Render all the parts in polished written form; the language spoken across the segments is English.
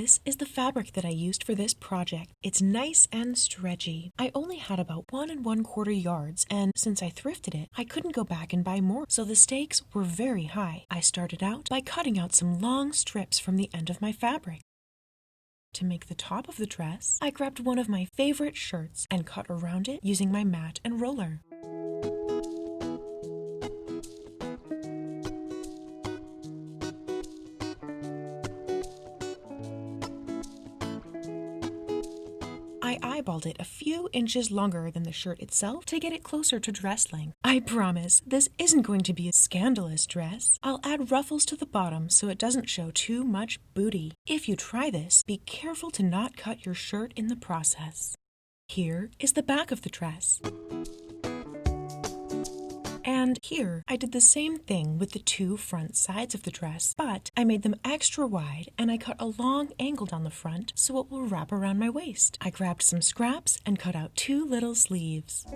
This is the fabric that I used for this project. It's nice and stretchy. I only had about 1¼ yards, and since I thrifted it, I couldn't go back and buy more, so the stakes were very high. I started out by cutting out some long strips from the end of my fabric. To make the top of the dress, I grabbed one of my favorite shirts and cut around it using my mat and roller. I eyeballed it a few inches longer than the shirt itself to get it closer to dress length. I promise, this isn't going to be a scandalous dress. I'll add ruffles to the bottom so it doesn't show too much booty. If you try this, be careful to not cut your shirt in the process. Here is the back of the dress. And here, I did the same thing with the two front sides of the dress, but I made them extra wide and I cut a long angle down the front so it will wrap around my waist. I grabbed some scraps and cut out 2 little sleeves.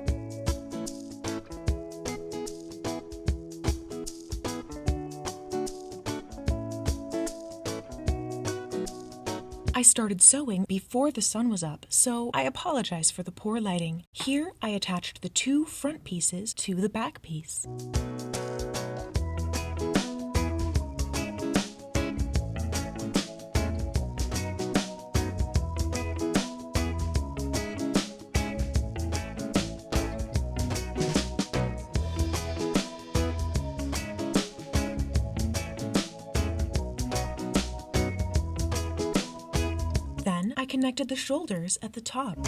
I started sewing before the sun was up, so I apologize for the poor lighting. Here, I attached the 2 front pieces to the back piece. Then I connected the shoulders at the top.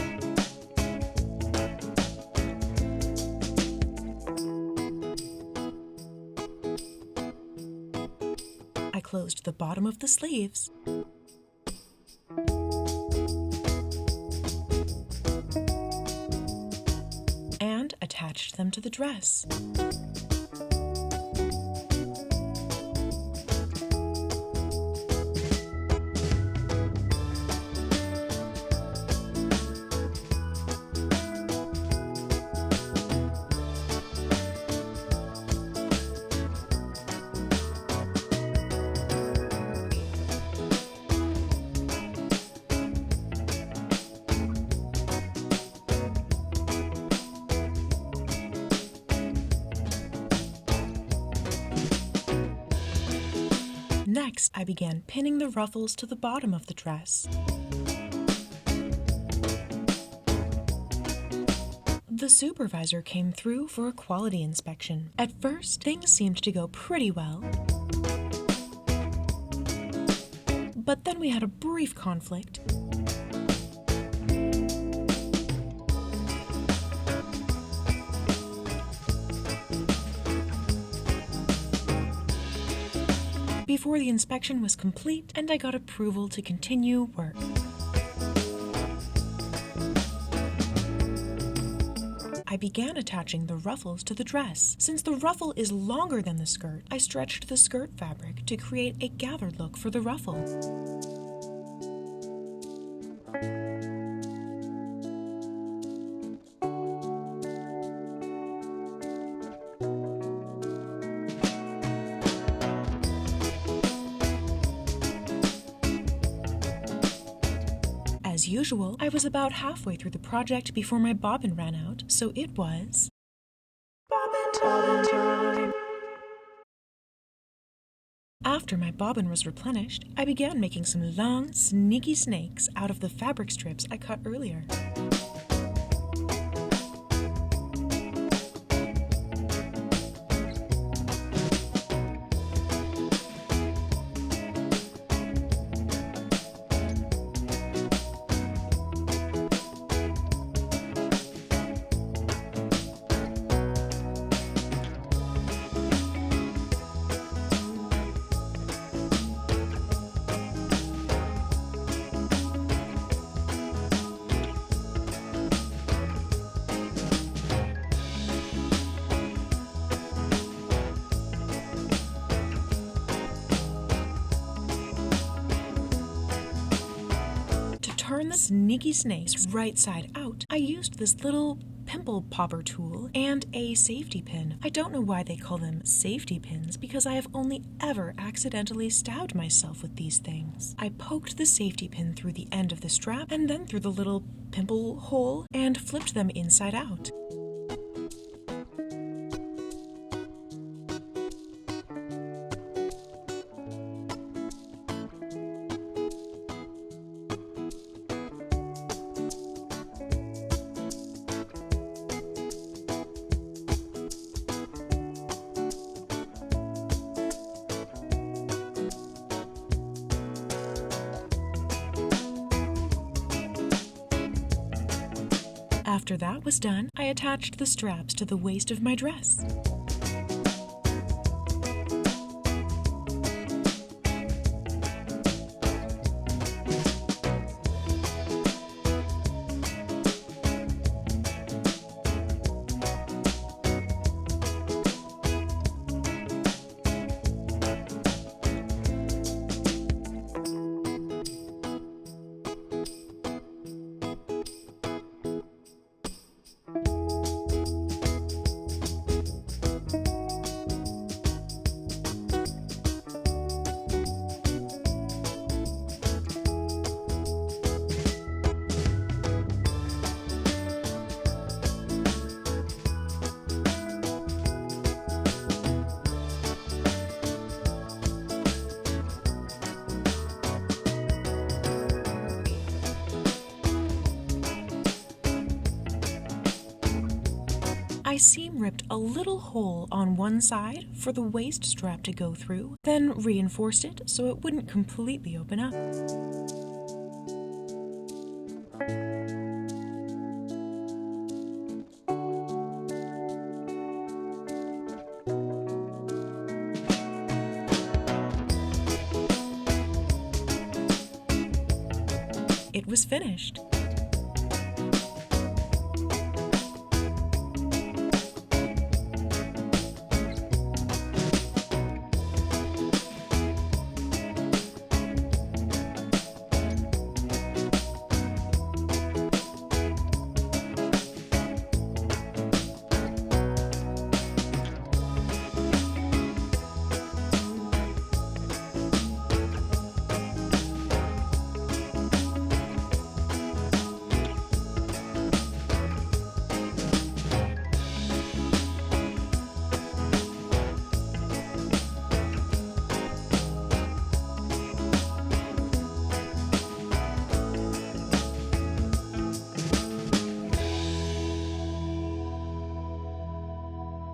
I closed the bottom of the sleeves. And attached them to the dress. Next, I began pinning the ruffles to the bottom of the dress. The supervisor came through for a quality inspection. At first, things seemed to go pretty well. But then we had a brief conflict. Before the inspection was complete and I got approval to continue work. I began attaching the ruffles to the dress. Since the ruffle is longer than the skirt, I stretched the skirt fabric to create a gathered look for the ruffle. As usual, I was about halfway through the project before my bobbin ran out, so it was bobbin time! After my bobbin was replenished, I began making some long, sneaky snakes out of the fabric strips I cut earlier. turn the sneaky snakes right side out, I used this little pimple popper tool, and a safety pin. I don't know why they call them safety pins because I have only ever accidentally stabbed myself with these things. I poked the safety pin through the end of the strap and then through the little pimple hole and flipped them inside out. After that was done, I attached the straps to the waist of my dress. I seam ripped a little hole on one side for the waist strap to go through, then reinforced it so it wouldn't completely open up. It was finished.